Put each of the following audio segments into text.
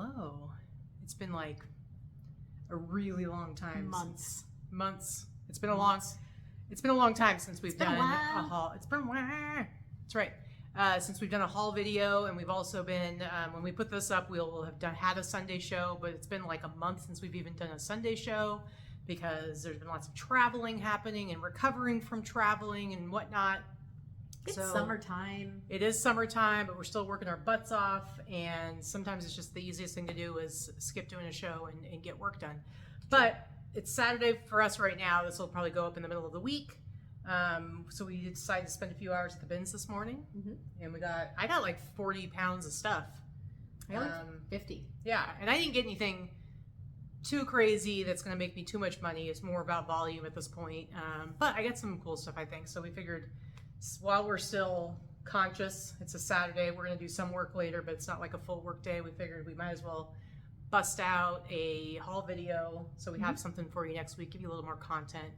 hello. It's been like a really long time. Months. It's been a long time since we've done a haul. It's been a while. That's right. Since we've done a haul video, and we've also been, when we put this up, we'll have had a Sunday show, but it's been like a month since we've even done a Sunday show because there's been lots of traveling happening and recovering from traveling and whatnot. It's summertime. It is summertime, but we're still working our butts off, and sometimes it's just the easiest thing to do is skip doing a show and get work done. But it's Saturday for us right now. This will probably go up in the middle of the week. So we decided to spend a few hours at the bins this morning, and I got like 40 pounds of stuff. I got like 50. Yeah, and I didn't get anything too crazy that's going to make me too much money. It's more about volume at this point. But I got some cool stuff, I think. So we figured while we're still conscious, it's a Saturday, we're going to do some work later, but it's not like a full work day. We figured we might as well bust out a haul video so we have something for you next week, give you a little more content.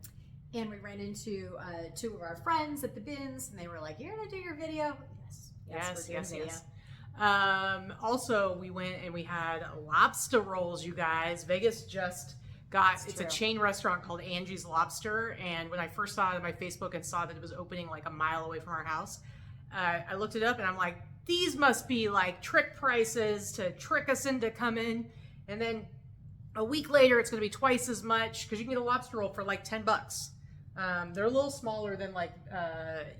And we ran into two of our friends at the bins, and they were like, "You're gonna do your video?" Yes. Also, we went and we had lobster rolls, you guys. Vegas just got, it's a chain restaurant called Angie's Lobster, and when I first saw it on my Facebook and saw that it was opening like a mile away from our house, I looked it up and I'm like, these must be like trick prices to trick us into coming. And then a week later, it's going to be twice as much because you can get a lobster roll for like $10. They're a little smaller than like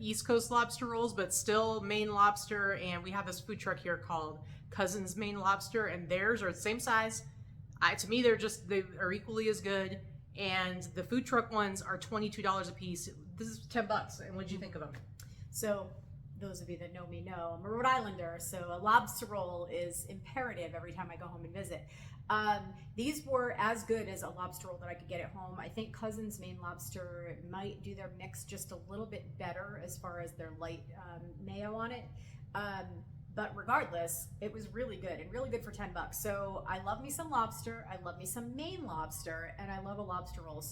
East Coast lobster rolls, but still Maine lobster. And we have this food truck here called Cousin's Maine Lobster, and theirs are the same size. To me, they are equally as good. And the food truck ones are $22 a piece. This is $10. And what did you think of them? So those of you that know me know I'm a Rhode Islander, so a lobster roll is imperative every time I go home and visit. These were as good as a lobster roll that I could get at home. I think Cousin's Maine Lobster might do their mix just a little bit better as far as their light mayo on it. But regardless, it was really good and really good for $10. So I love me some lobster. I love me some Maine lobster, and I love a lobster roll.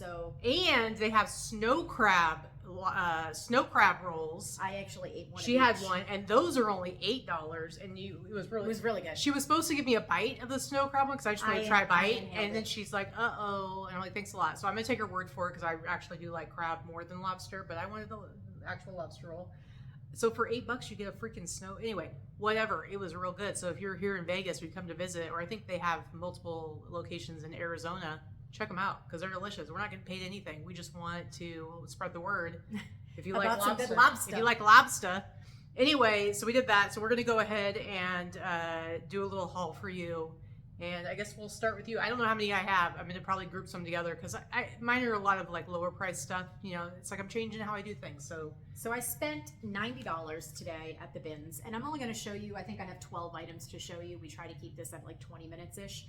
And they have snow crab rolls. I actually ate one. She had one, and those are only $8. And it was really good. She was supposed to give me a bite of the snow crab one because I just wanted to try a bite, and then she's like, "Uh-oh," and I'm like, "Thanks a lot." So I'm gonna take her word for it because I actually do like crab more than lobster, but I wanted the actual lobster roll. So for $8, you get a freaking snow. Anyway, whatever. It was real good. So if you're here in Vegas, we come to visit, or I think they have multiple locations in Arizona. Check them out because they're delicious. We're not getting paid anything. We just want to spread the word. If you like lobster, if you like lobster. Anyway, so we did that. So we're going to go ahead and do a little haul for you. And I guess we'll start with you. I don't know how many I have. I'm going to probably group some together because mine are a lot of like lower price stuff. You know, it's like I'm changing how I do things. So I spent $90 today at the bins, and I'm only going to show you, I think I have 12 items to show you. We try to keep this at like 20 minutes-ish.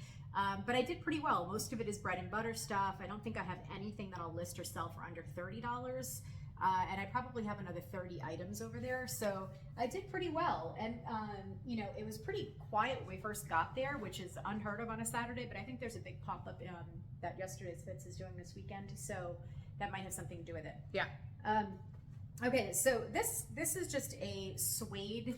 But I did pretty well. Most of it is bread and butter stuff. I don't think I have anything that I'll list or sell for under $30. And I probably have another 30 items over there. So I did pretty well. And, you know, it was pretty quiet when we first got there, which is unheard of on a Saturday. But I think there's a big pop-up that Yesterday's Fits is doing this weekend. So that might have something to do with it. Yeah. Okay, so this is just a suede,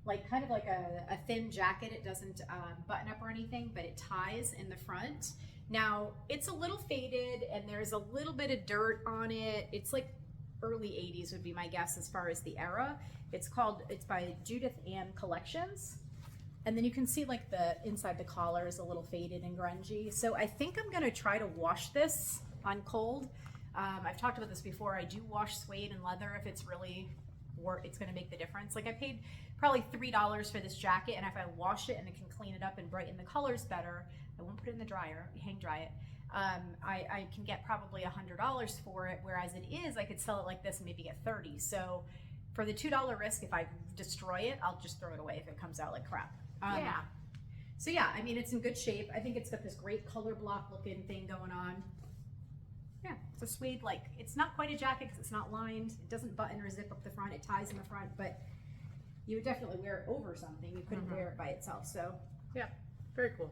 like kind of like a thin jacket. It doesn't button up or anything, but it ties in the front. Now, it's a little faded and there's a little bit of dirt on it. It's like early 80s would be my guess as far as the era. It's by Judith Ann Collections. And then you can see like the inside the collar is a little faded and grungy. So I think I'm gonna try to wash this on cold. I've talked about this before. I do wash suede and leather if it's really it's going to make the difference. Like I paid probably $3 for this jacket, and if I wash it and it can clean it up and brighten the colors better, I won't put it in the dryer, hang dry it. I can get probably $100 for it, whereas it is, I could sell it like this and maybe get 30. So for the $2 risk, if I destroy it, I'll just throw it away if it comes out like crap. Yeah. So yeah, I mean, it's in good shape. I think it's got this great color block looking thing going on. Yeah, it's a suede, like, it's not quite a jacket because it's not lined. It doesn't button or zip up the front. It ties in the front, but you would definitely wear it over something. You couldn't wear it by itself, so. Yeah, very cool.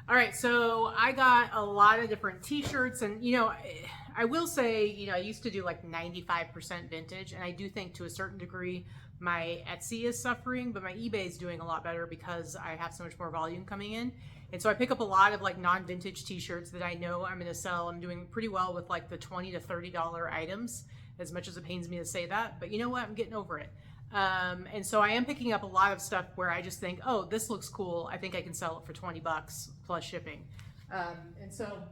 All right, so I got a lot of different t-shirts, and, you know, I will say, you know, I used to do like 95% vintage, and I do think to a certain degree, my Etsy is suffering, but my eBay is doing a lot better because I have so much more volume coming in. And so I pick up a lot of like non-vintage t-shirts that I know I'm going to sell. I'm doing pretty well with like the $20 to $30 items, as much as it pains me to say that, but you know what? I'm getting over it. And so I am picking up a lot of stuff where I just think, oh, this looks cool. I think I can sell it for 20 bucks plus shipping. And so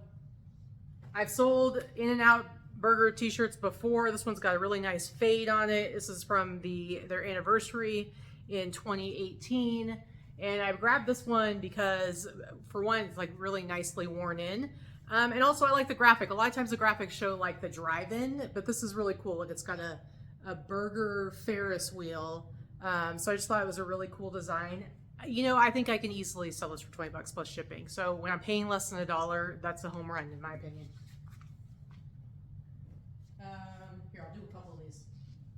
I've sold In-N-Out Burger t-shirts before. This one's got a really nice fade on it. This is from their anniversary in 2018. And I grabbed this one because, for one, it's like really nicely worn in. And also I like the graphic. A lot of times the graphics show like the drive-in, but this is really cool. It's got a burger Ferris wheel. So I just thought it was a really cool design. You know, I think I can easily sell this for 20 bucks plus shipping. So when I'm paying less than $1, that's a home run in my opinion. Here, I'll do a couple of these.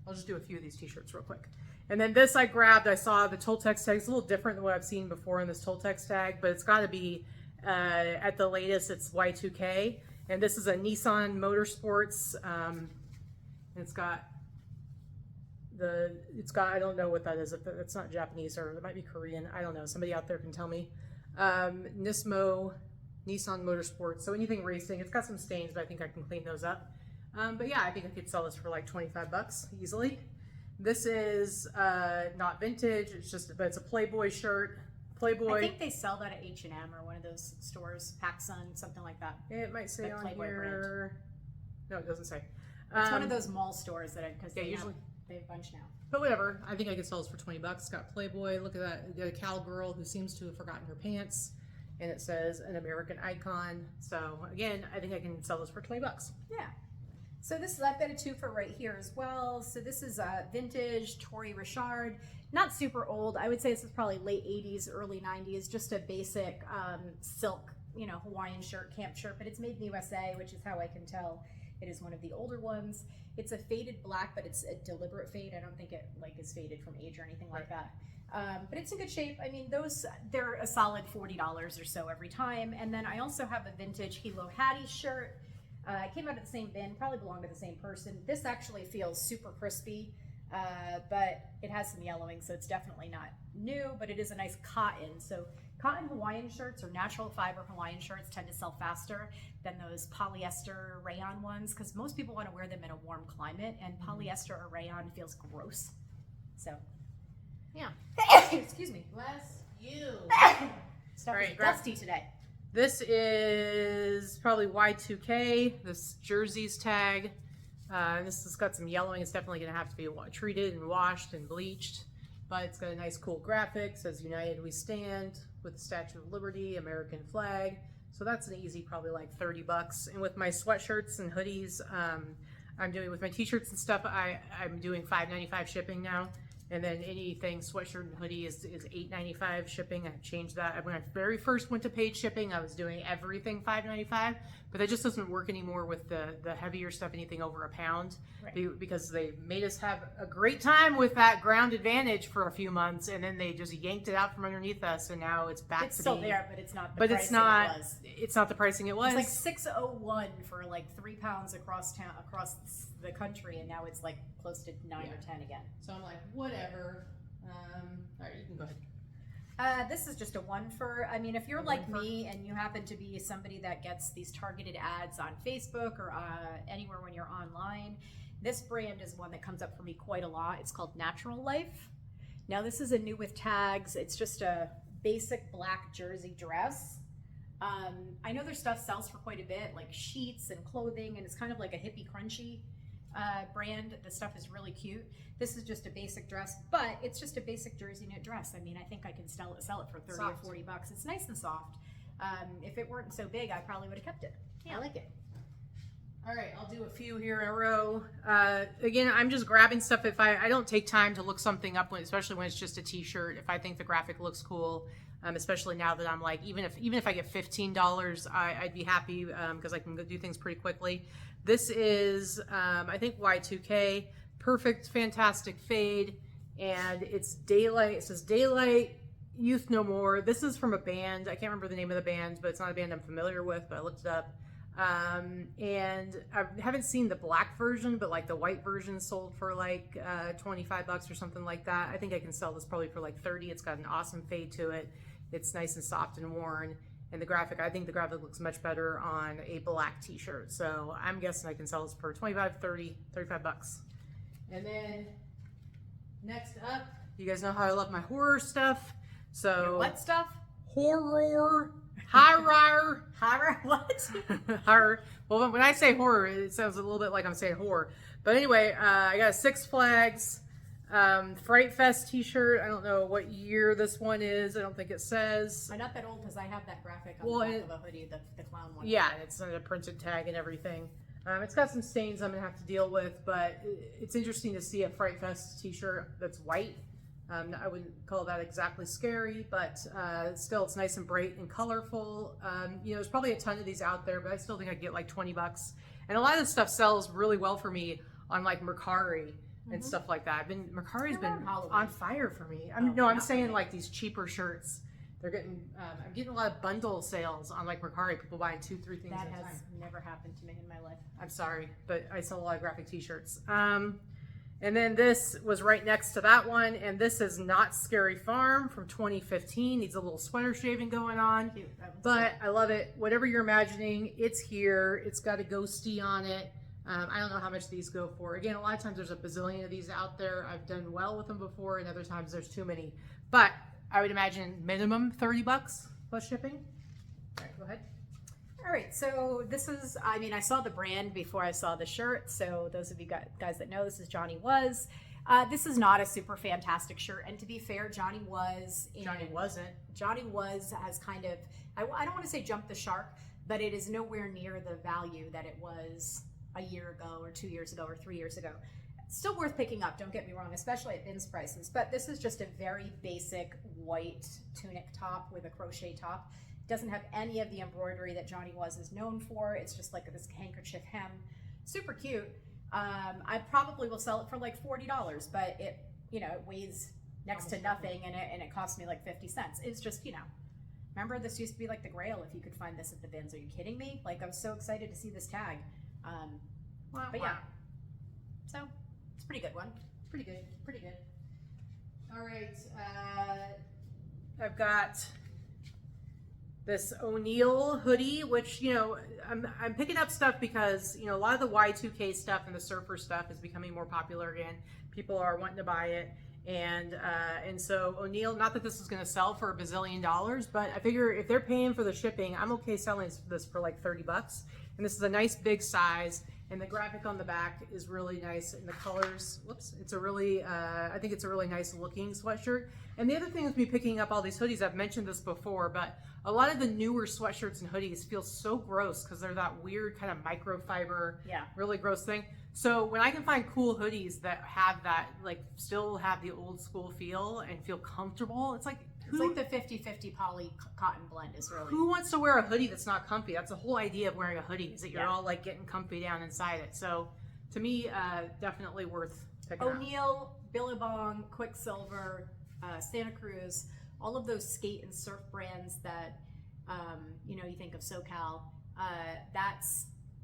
I'll just do a few of these t-shirts real quick. And then this I grabbed, I saw the Toltex tag. It's a little different than what I've seen before in this Toltex tag, but it's got to be, at the latest, it's Y2K. And this is a Nissan Motorsports. It's got, I don't know what that is. It's not Japanese, or it might be Korean. I don't know. Somebody out there can tell me. Nismo, Nissan Motorsports. So anything racing. It's got some stains, but I think I can clean those up. But yeah, I think I could sell this for like 25 bucks easily. This is not vintage. But it's a Playboy shirt. Playboy. I think they sell that at H&M or one of those stores, PacSun, something like that. It might say on Playboy here. Brand. No, it doesn't say. It's one of those mall stores that because they have a bunch now. But whatever, I think I could sell this for 20 bucks. It's got Playboy. Look at that. We got a cowgirl who seems to have forgotten her pants, and it says an American icon. So again, I think I can sell this for 20 bucks. Yeah. So this is, I've got a two for right here as well. So this is a vintage Tory Richard, not super old. I would say this is probably late 80s, early 90s, just a basic silk, you know, Hawaiian shirt, camp shirt, but it's made in the USA, which is how I can tell it is one of the older ones. It's a faded black, but it's a deliberate fade. I don't think it like is faded from age or anything like that. But it's in good shape. I mean, they're a solid $40 or so every time. And then I also have a vintage Hilo Hattie shirt. It came out of the same bin, probably belonged to the same person. This actually feels super crispy, but it has some yellowing, so it's definitely not new, but it is a nice cotton. So cotton Hawaiian shirts or natural fiber Hawaiian shirts tend to sell faster than those polyester rayon ones, because most people want to wear them in a warm climate, and polyester or rayon feels gross. So, yeah. Excuse me. Bless you. Stuff is dusty today. This is probably Y2K, this jersey's tag. This has got some yellowing. It's definitely going to have to be treated and washed and bleached. But it's got a nice cool graphic. It says United We Stand with the Statue of Liberty, American flag. So that's an easy probably like 30 bucks. And with my sweatshirts and hoodies, I'm doing with my t-shirts and stuff, I'm doing $5.95 shipping now. And then anything sweatshirt and hoodie is $8.95 shipping. I've changed that. When I very first went to paid shipping, I was doing everything $5.95, but that just doesn't work anymore with the heavier stuff, anything over a pound, right? Because they made us have a great time with that ground advantage for a few months, and then they just yanked it out from underneath us, and now it's back to It's still there, but it's not the but pricing it's not, it was. It's not the pricing it was. It's like $6.01 for like 3 pounds across the country, and now it's like close to 9 or 10 again. So I'm like, whatever. All right, you can go ahead. This is just a one for, I mean, if you're like me and you happen to be somebody that gets these targeted ads on Facebook or anywhere when you're online, this brand is one that comes up for me quite a lot. It's called Natural Life. Now this is a new with tags. It's just a basic black jersey dress. I know their stuff sells for quite a bit, like sheets and clothing, and it's kind of like a hippie crunchy brand. The stuff is really cute. This is just a basic dress, but it's just a basic jersey knit dress. I mean, I think I can sell it for 30 or 40 bucks. It's nice and soft. If it weren't so big, I probably would have kept it. Yeah, I like it. All right, I'll do a few here in a row. Again, I'm just grabbing stuff if I don't take time to look something up, especially when it's just a t-shirt. If I think the graphic looks cool, especially now that I'm like, even if I get $15, I'd be happy because I can go do things pretty quickly. This is, I think, Y2K, perfect, fantastic fade, and it's Daylight. It says Daylight, Youth No More. This is from a band. I can't remember the name of the band, but it's not a band I'm familiar with, but I looked it up. And I haven't seen the black version, but like the white version sold for like $25 or something like that. I think I can sell this probably for like 30. It's got an awesome fade to it. It's nice and soft and worn. And the graphic, I think the graphic looks much better on a black t-shirt. So I'm guessing I can sell this for 25, 30, 35 bucks. And then next up, you guys know how I love my horror stuff. So your what stuff? Horror. Horror? What? Horror. Well, when I say horror, it sounds a little bit like I'm saying horror. But anyway, I got a Six Flags Fright Fest t-shirt. I don't know what year this one is. I don't think it says. I'm not that old because I have that graphic on the back of a hoodie, the clown one. Yeah, it's a printed tag and everything. It's got some stains I'm going to have to deal with, but it's interesting to see a Fright Fest t-shirt that's white. I wouldn't call that exactly scary, but still it's nice and bright and colorful. You know, there's probably a ton of these out there, but I still think I'd get like 20 bucks. And a lot of this stuff sells really well for me on like Mercari and stuff like that. Mercari's been on fire for me. I'm saying like these cheaper shirts. They're getting, I'm getting a lot of bundle sales on like Mercari, people buying 2, 3 things at a time. That has never happened to me in my life. I'm sorry, but I sell a lot of graphic t-shirts. And then this was right next to that one, and this is Not Scary Farm from 2015. Needs a little sweater shaving going on, but I love it. Whatever you're imagining, it's here. It's got a ghosty on it. I don't know how much these go for. Again, a lot of times there's a bazillion of these out there. I've done well with them before, and other times there's too many. But I would imagine minimum 30 bucks plus shipping. All right, go ahead. All right, so this is, I mean, I saw the brand before I saw the shirt. So those of you guys that know, this is Johnny Was. This is not a super fantastic shirt. And to be fair, Johnny Was has kind of, I don't want to say jumped the shark, but it is nowhere near the value that it was a year ago or 2 years ago or 3 years ago. Still worth picking up, don't get me wrong, especially at Bins prices. But this is just a very basic white tunic top with a crochet top. Doesn't have any of the embroidery that Johnny Was is known for. It's just like this handkerchief hem. Super cute. I probably will sell it for like $40, but it, you know, it weighs next to nothing and it costs me like 50 cents. It's just, you know, remember this used to be like the grail if you could find this at the Bins. Are you kidding me? Like, I was so excited to see this tag. But yeah, so it's a pretty good one. Pretty good. All right, I've got this O'Neill hoodie, which, you know, I'm picking up stuff because, you know, a lot of the Y2K stuff and the surfer stuff is becoming more popular again. People are wanting to buy it. And so O'Neill, not that this is going to sell for a bazillion dollars, but I figure if they're paying for the shipping, I'm okay selling this for like 30 bucks. And this is a nice big size. And the graphic on the back is really nice, and the colors, it's a really, I think it's a really nice looking sweatshirt. And the other thing with me picking up all these hoodies, I've mentioned this before, but a lot of the newer sweatshirts and hoodies feel so gross because they're that weird kind of microfiber, really gross thing. So when I can find cool hoodies that have that, like still have the old school feel and feel comfortable, it's like, it's like the 50-50 poly cotton blend is really. Who wants to wear a hoodie that's not comfy? That's the whole idea of wearing a hoodie, is that you're all like getting comfy down inside it. So to me, definitely worth picking up. O'Neill, Billabong, Quicksilver, Santa Cruz, all of those skate and surf brands that, you know, you think of SoCal,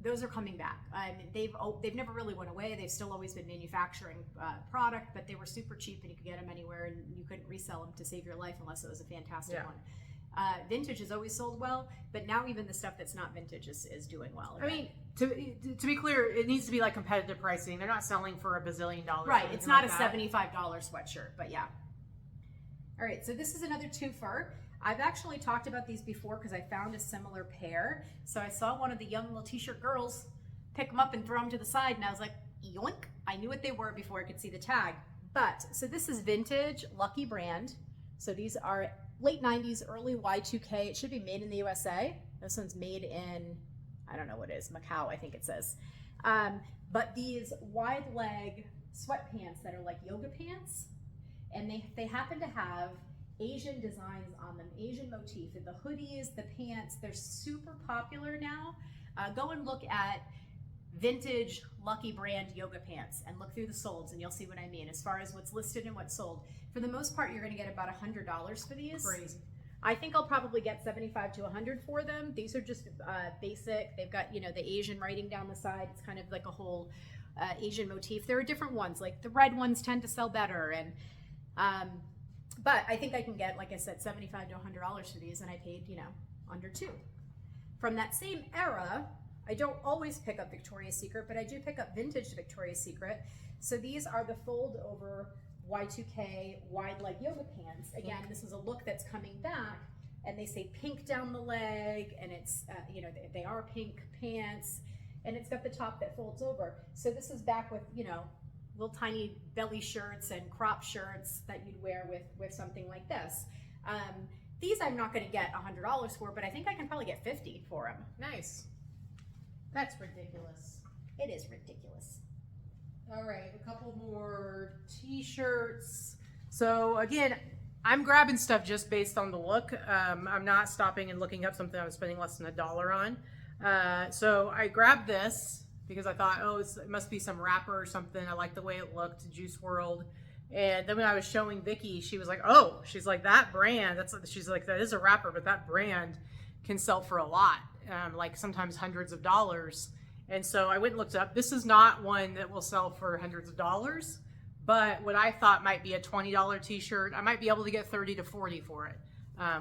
those are coming back. I mean, they've never really went away. They've still always been manufacturing product, but they were super cheap and you could get them anywhere and you couldn't resell them to save your life unless it was a fantastic one. Vintage has always sold well, but now even the stuff that's not vintage is doing well. I mean, to be clear, it needs to be like competitive pricing. They're not selling for a bazillion dollars. Right, it's not like a $75 sweatshirt, but yeah. All right, so this is another twofer. I've actually talked about these before because I found a similar pair. So I saw one of the young little t-shirt girls pick them up and throw them to the side, and I was like, yoink. I knew what they were before I could see the tag. But, so this is vintage, Lucky brand. So these are late 90s, early Y2K. It should be made in the USA. This one's made in, I don't know what it is, Macau, I think it says. But these wide leg sweatpants that are like yoga pants, and they happen to have Asian designs on them, Asian motif. The hoodies, the pants, they're super popular now. Go and look at vintage Lucky brand yoga pants and look through the solds and you'll see what I mean as far as what's listed and what's sold. For the most part, you're gonna get about $100 for these. Crazy. I think I'll probably get 75 to 100 for them. These are just basic. They've got, you know, the Asian writing down the side. It's kind of like a whole Asian motif. There are different ones, like the red ones tend to sell better. And but I think I can get, like I said, 75 to $100 for these, and I paid, you know, under $2. From that same era, I don't always pick up Victoria's Secret, but I do pick up vintage Victoria's Secret. So these are the fold over Y2K wide leg yoga pants. Again, this is a look that's coming back, and they say pink down the leg, and it's, you know, they are pink pants, and it's got the top that folds over. So this is back with, you know, little tiny belly shirts and crop shirts that you'd wear with something like this. These I'm not going to get $100 for, but I think I can probably get 50 for them. Nice. That's ridiculous. It is ridiculous. All right, a couple more t-shirts. So again, I'm grabbing stuff just based on the look. I'm not stopping and looking up something I was spending less than $1 on. So I grabbed this because I thought, oh, it must be some wrapper or something. I like the way it looked, Juice WRLD. And then when I was showing Vikki, she was like, oh, she's like, that brand, she's like, that is a wrapper, but that brand can sell for a lot, like sometimes hundreds of dollars. And so I went and looked up. This is not one that will sell for hundreds of dollars, but what I thought might be a $20 t-shirt, I might be able to get 30 to 40 for it.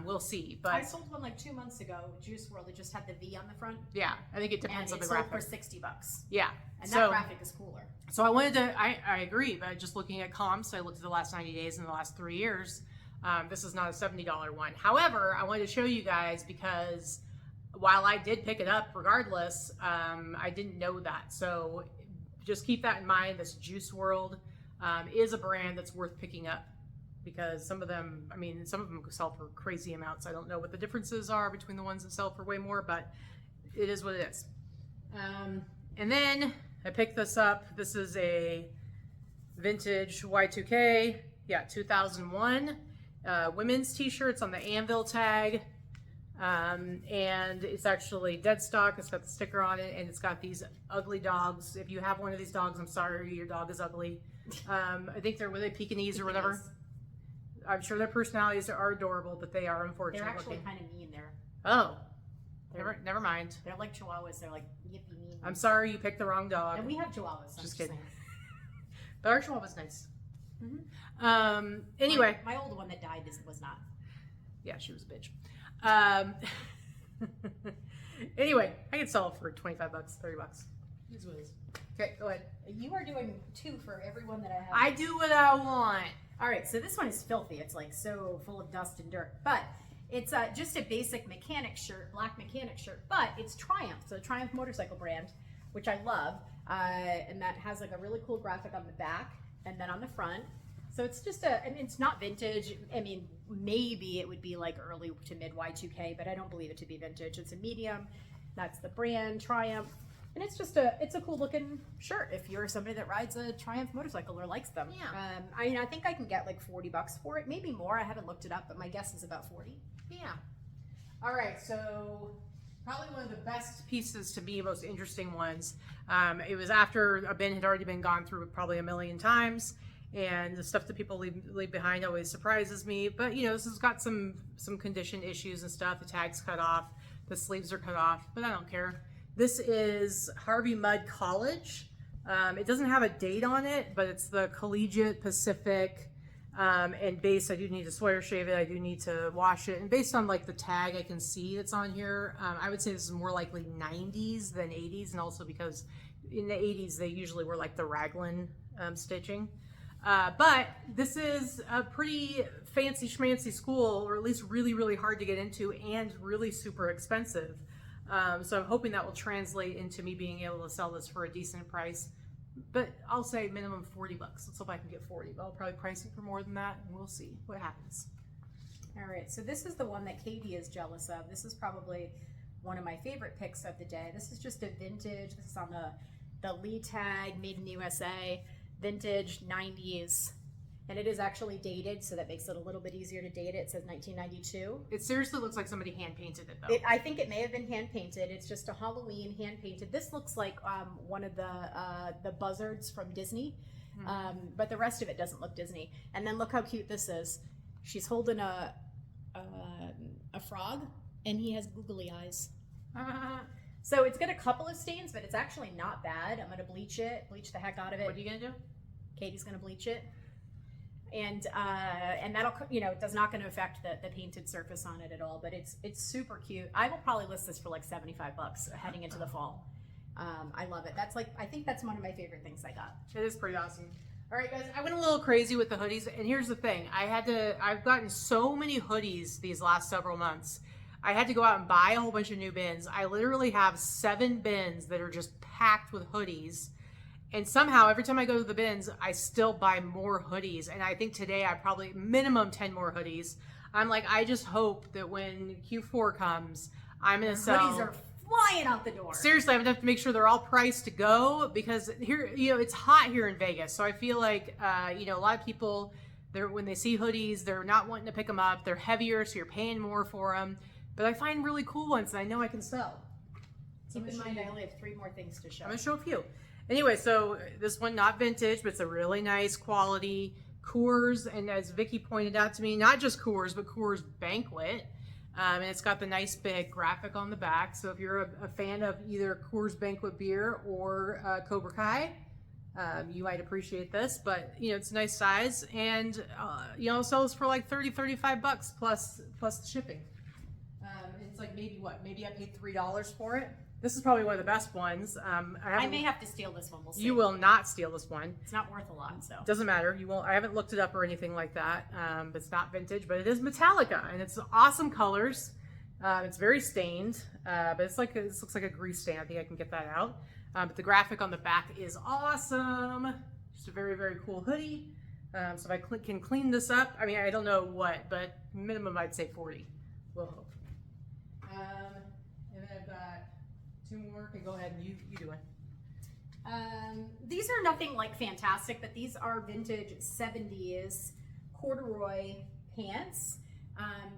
We'll see. But I sold one like 2 months ago, Juice WRLD. It just had the V on the front. Yeah, I think it depends on the graphic. And it sold for $60. Yeah. And that graphic is cooler. So I wanted to, I agree, but just looking at comps, I looked at the last 90 days and the last 3 years. This is not a $70 one. However, I wanted to show you guys because while I did pick it up regardless, I didn't know that. So just keep that in mind. This Juice WRLD is a brand that's worth picking up because some of them, I mean, some of them sell for crazy amounts. I don't know what the differences are between the ones that sell for way more, but it is what it is. And then I picked this up. This is a vintage Y2K, yeah, 2001 women's t-shirts on the Anvil tag. And it's actually dead stock. It's got the sticker on it, and it's got these ugly dogs. If you have one of these dogs, I'm sorry, your dog is ugly. I think were they Pekingese or whatever? I'm sure their personalities are adorable, but they are unfortunate. They're actually looking. kind of mean. Never mind. They're like Chihuahuas. They're like yippy mean. I'm sorry, you picked the wrong dog. And we have Chihuahuas. So just kidding. But our Chihuahua's nice. Mm-hmm. Anyway, my old one that died was not. Yeah, she was a bitch. Anyway, I could sell it for $25, $30. Is what it is. Okay, go ahead. You are doing 2 for every one that I have. I do what I want. All right, so this one is filthy. It's like so full of dust and dirt, but it's just a basic mechanic shirt, black mechanic shirt, but it's Triumph, so Triumph motorcycle brand, which I love, and that has like a really cool graphic on the back and then on the front. So it's just I mean, it's not vintage. I mean, maybe it would be like early to mid Y2K, but I don't believe it to be vintage. It's a medium. That's the brand, Triumph. And it's just it's a cool looking shirt if you're somebody that rides a Triumph motorcycle or likes them. Yeah. I mean, I think I can get like $40 for it, maybe more. I haven't looked it up, but my guess is about 40. Yeah. All right, so probably one of the best pieces to me, most interesting ones. It was after a bin had already been gone through probably a million times. And the stuff that people leave behind always surprises me. But, you know, this has got some condition issues and stuff. The tag's cut off. The sleeves are cut off. But I don't care. This is Harvey Mudd College. It doesn't have a date on it, but it's the Collegiate Pacific. And base, I do need to Sawyer shave it. I do need to wash it. And based on, like, the tag I can see that's on here, I would say this is more likely 90s than 80s. And also because in the 80s, they usually were, like, the raglan stitching. But this is a pretty fancy schmancy school, or at least really, really hard to get into and really super expensive. So I'm hoping that will translate into me being able to sell this for a decent price. But I'll say minimum $40. Let's hope I can get 40. But I'll probably price it for more than that, and we'll see what happens. All right, so this is the one that Katy is jealous of. This is probably one of my favorite picks of the day. This is just a vintage. This is on the Lee tag, made in the USA. Vintage 90s, and it is actually dated, so that makes it a little bit easier to date it. It says 1992. It seriously looks like somebody hand painted it though. I think it may have been hand painted. It's just a Halloween hand painted. This looks like one of the buzzards from Disney, but the rest of it doesn't look Disney. And then look how cute this is. She's holding a frog, and he has googly eyes. So it's got a couple of stains, but it's actually not bad. I'm going to bleach the heck out of it. What are you going to do? Katie's going to bleach it. And that'll, it's not going to affect the painted surface on it at all, but it's super cute. I will probably list this for like $75 heading into the fall. I love it. I think that's one of my favorite things I got. It is pretty awesome. All right, guys, I went a little crazy with the hoodies, and here's the thing. I've gotten so many hoodies these last several months. I had to go out and buy a whole bunch of new bins. I literally have 7 bins that are just packed with hoodies. And somehow, every time I go to the bins, I still buy more hoodies. And I think today I probably minimum 10 more hoodies. I'm like, I just hope that when Q4 comes, I'm going to sell. Hoodies are flying out the door. Seriously, I'm going to have to make sure they're all priced to go, because here, it's hot here in Vegas. So I feel like, a lot of people, when they see hoodies, they're not wanting to pick them up. They're heavier, so you're paying more for them. But I find really cool ones that I know I can sell. Keep in mind, I only have 3 more things to show. I'm going to show a few. Anyway, so this one, not vintage, but it's a really nice quality Coors. And as Vikki pointed out to me, not just Coors, but Coors Banquet. And it's got the nice big graphic on the back. So if you're a fan of either Coors Banquet beer or Cobra Kai, you might appreciate this. But, it's a nice size. And, I'll sell this for like $30-$35 plus the shipping. It's like maybe I paid $3 for it. This is probably one of the best ones. I may have to steal this one. We'll see. You will not steal this one. It's not worth a lot, so. Doesn't matter. You won't. I haven't looked it up or anything like that. But it's not vintage, but it is Metallica, and it's awesome colors. It's very stained, but this looks like a grease stain. I think I can get that out. But the graphic on the back is awesome. Just a very, very cool hoodie. So if I can clean this up, I mean, I don't know what, but minimum I'd say 40. We'll hope. And then I've got 2 more. Okay, go ahead and you do it. These are nothing like fantastic, but these are vintage 70s corduroy pants.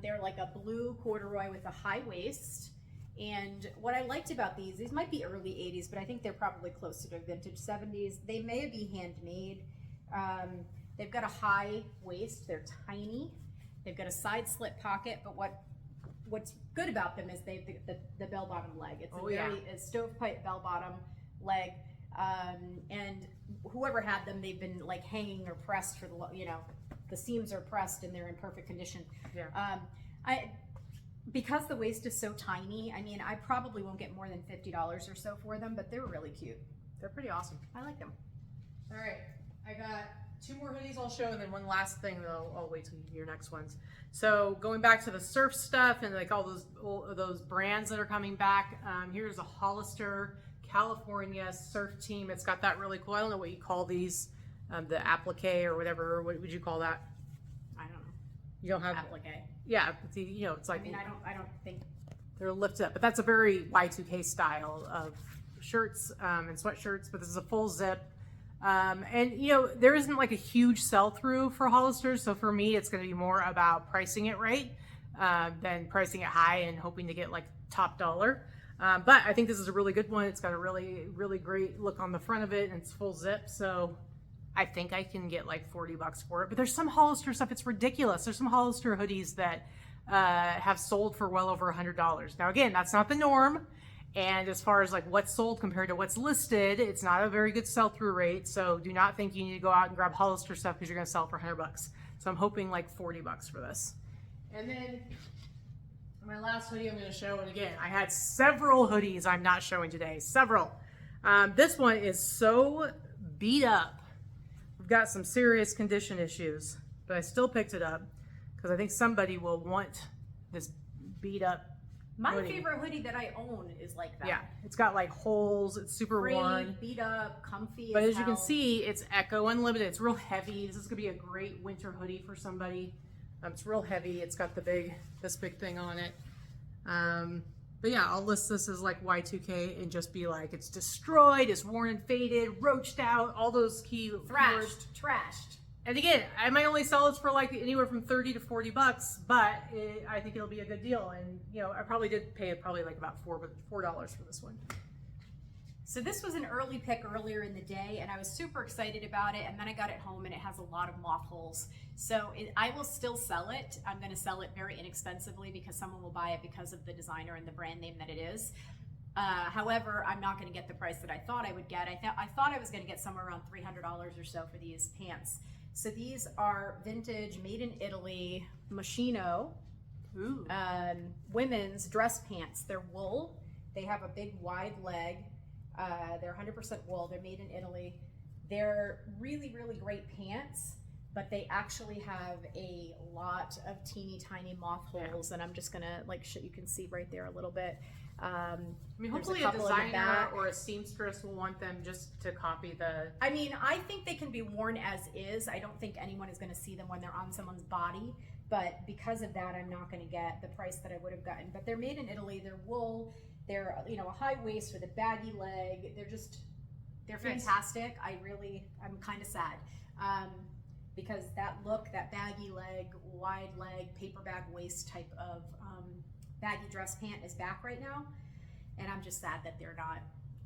They're like a blue corduroy with a high waist. And what I liked about these might be early 80s, but I think they're probably closer to vintage 70s. They may be handmade. They've got a high waist. They're tiny. They've got a side slit pocket, but what's good about them is they've the bell bottom leg. It's a stovepipe bell bottom leg, and whoever had them, they've been like hanging or pressed for the seams are pressed and they're in perfect condition. Yeah. Because the waist is so tiny, I mean, I probably won't get more than $50 or so for them, but they're really cute. They're pretty awesome. I like them. All right, I got 2 more hoodies I'll show, and then one last thing that I'll wait till your next ones. So going back to the surf stuff and like all those brands that are coming back, here's a Hollister California surf team. It's got that really cool, I don't know what you call these, the applique or whatever. What would you call that? I don't know. You don't have applique. Yeah, it's like, I mean, I don't think they're lifted up, but that's a very Y2K style of shirts and sweatshirts. But this is a full zip. And there isn't like a huge sell-through for Hollister, so for me it's going to be more about pricing it right than pricing it high and hoping to get like top dollar. But I think this is a really good one. It's got a really, really great look on the front of it, and it's full zip, so I think I can get like $40 for it. But there's some Hollister stuff, it's ridiculous. There's some Hollister hoodies that have sold for well over $100. Now again, that's not the norm. And as far as like what's sold compared to what's listed, it's not a very good sell-through rate. So do not think you need to go out and grab Hollister stuff because you're going to sell for $100. So I'm hoping like $40 for this. And then my last hoodie I'm going to show, and again, I had several hoodies I'm not showing today. Several. This one is so beat up. We've got some serious condition issues, but I still picked it up because I think somebody will want this beat up. My favorite hoodie that I own is like that. Yeah, it's got like holes. It's super worn, beat up, comfy. But as you can see, it's Echo Unlimited. It's real heavy. This is gonna be a great winter hoodie for somebody. It's real heavy. It's got this big thing on it. But yeah, I'll list this as like Y2K and just be like, it's destroyed, it's worn and faded, roached out, all those key words. Trashed. And again, I might only sell this for like anywhere from $30 to $40, but I think it'll be a good deal. And I probably did pay like about $4 for this one. So this was an early pick earlier in the day, and I was super excited about it, and then I got it home and it has a lot of moth holes. So I will still sell it. I'm going to sell it very inexpensively because someone will buy it because of the designer and the brand name that it is. However, I'm not going to get the price that I thought I would get. I thought I was going to get somewhere around $300 or so for these pants. So these are vintage, made in Italy, Moschino, women's dress pants. They're wool. They have a big wide leg. They're 100% wool. They're made in Italy. They're really, really great pants, but they actually have a lot of teeny tiny moth holes, and I'm just gonna you can see right there a little bit. I mean, hopefully a designer or a seamstress will want them just to copy the... I mean, I think they can be worn as is. I don't think anyone is gonna see them when they're on someone's body, but because of that, I'm not gonna get the price that I would have gotten. But they're made in Italy. They're wool. They're, a high waist with a baggy leg. They're fantastic. I'm kind of sad because that look, that baggy leg, wide leg, paper bag waist type of baggy dress pant is back right now. And I'm just sad that they're not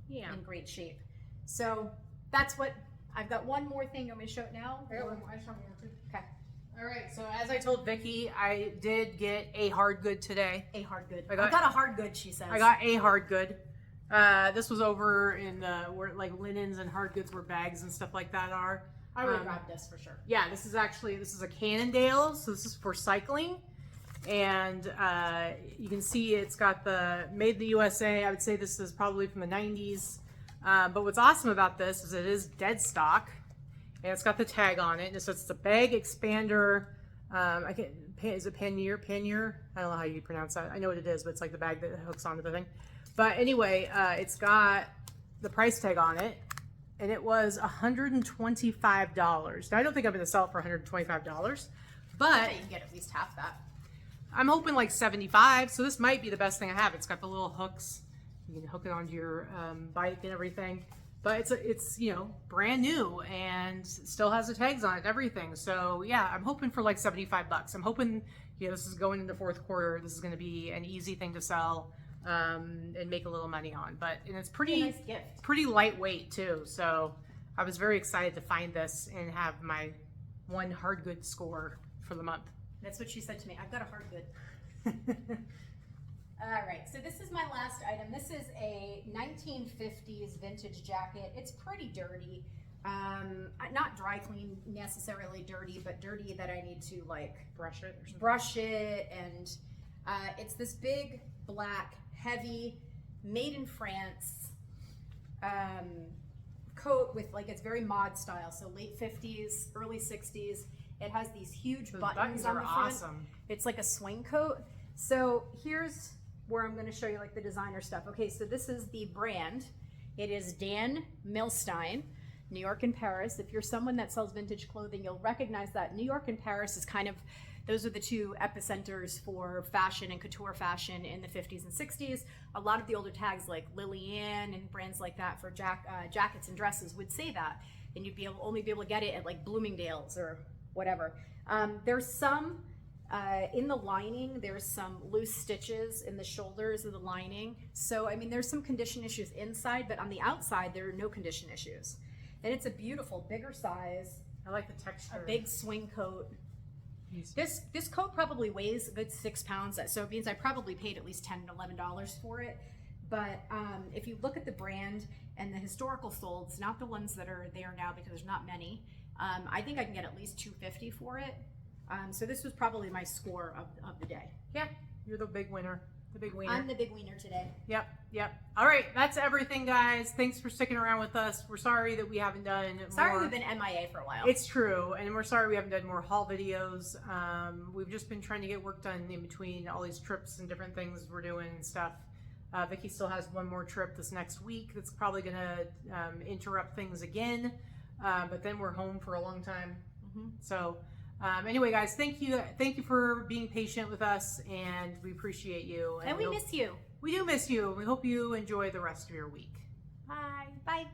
in great shape. So that's what, I've got one more thing. I'm going to show it now. I got one more. I just want one more too. Okay. All right, so as I told Vikki, I did get a hard good today. A hard good. I got a hard good, she says. I got a hard good. This was over in where like linens and hard goods where bags and stuff like that are. I would have grabbed this for sure. Yeah, this is a Cannondale, so this is for cycling. And you can see it's got the made in the USA. I would say this is probably from the 90s. But what's awesome about this is it is dead stock. And it's got the tag on it. And so it's a bag expander. Is it pannier? Pannier? I don't know how you pronounce that. I know what it is, but it's like the bag that hooks onto the thing. But anyway, it's got the price tag on it. And it was $125. Now, I don't think I'm going to sell it for $125. But you can get at least half that. I'm hoping like 75. So this might be the best thing I have. It's got the little hooks. You can hook it onto your bike and everything. But it's brand new and still has the tags on it and everything. So yeah, I'm hoping for like 75 bucks. I'm hoping, this is going into fourth quarter. This is going to be an easy thing to sell and make a little money on. And it's pretty nice gift. Pretty lightweight too. So I was very excited to find this and have my one hard good score for the month. That's what she said to me. I've got a hard good. All right, so this is my last item. This is a 1950s vintage jacket. It's pretty dirty. Not dry clean necessarily dirty, but dirty that I need to brush it or something. Brush it, and it's this big, black, heavy, made in France coat with it's very mod style, so late 50s, early 60s. It has these huge buttons on the front. Awesome. It's like a swing coat. So here's where I'm going to show you the designer stuff. Okay, so this is the brand. It is Dan Milstein, New York and Paris. If you're someone that sells vintage clothing, you'll recognize that New York and Paris is those are the two epicenters for fashion and couture fashion in the 50s and 60s. A lot of the older tags like Lillian and brands like that for jackets and dresses would say that. And you'd only be able to get it at Bloomingdale's or whatever. There's some in the lining, there's some loose stitches in the shoulders of the lining. So, there's some condition issues inside, but on the outside, there are no condition issues. And it's a beautiful, bigger size. I like the texture. A big swing coat. This coat probably weighs a good 6 pounds, so it means I probably paid at least $10 to $11 for it. But if you look at the brand and the historical solds, not the ones that are there now because there's not many, I think I can get at least $250 for it. So this was probably my score of the day. Yeah, you're the big winner. The big wiener. I'm the big wiener today. Yep. All right, that's everything, guys. Thanks for sticking around with us. We're sorry that we haven't done more. We've been MIA for a while. It's true, and we're sorry we haven't done more haul videos. We've just been trying to get work done in between all these trips and different things we're doing and stuff. Vikki still has one more trip this next week that's probably going to interrupt things again, but then we're home for a long time. So anyway, guys, thank you for being patient with us, and we appreciate you. And we miss you. We do miss you. We hope you enjoy the rest of your week. Bye.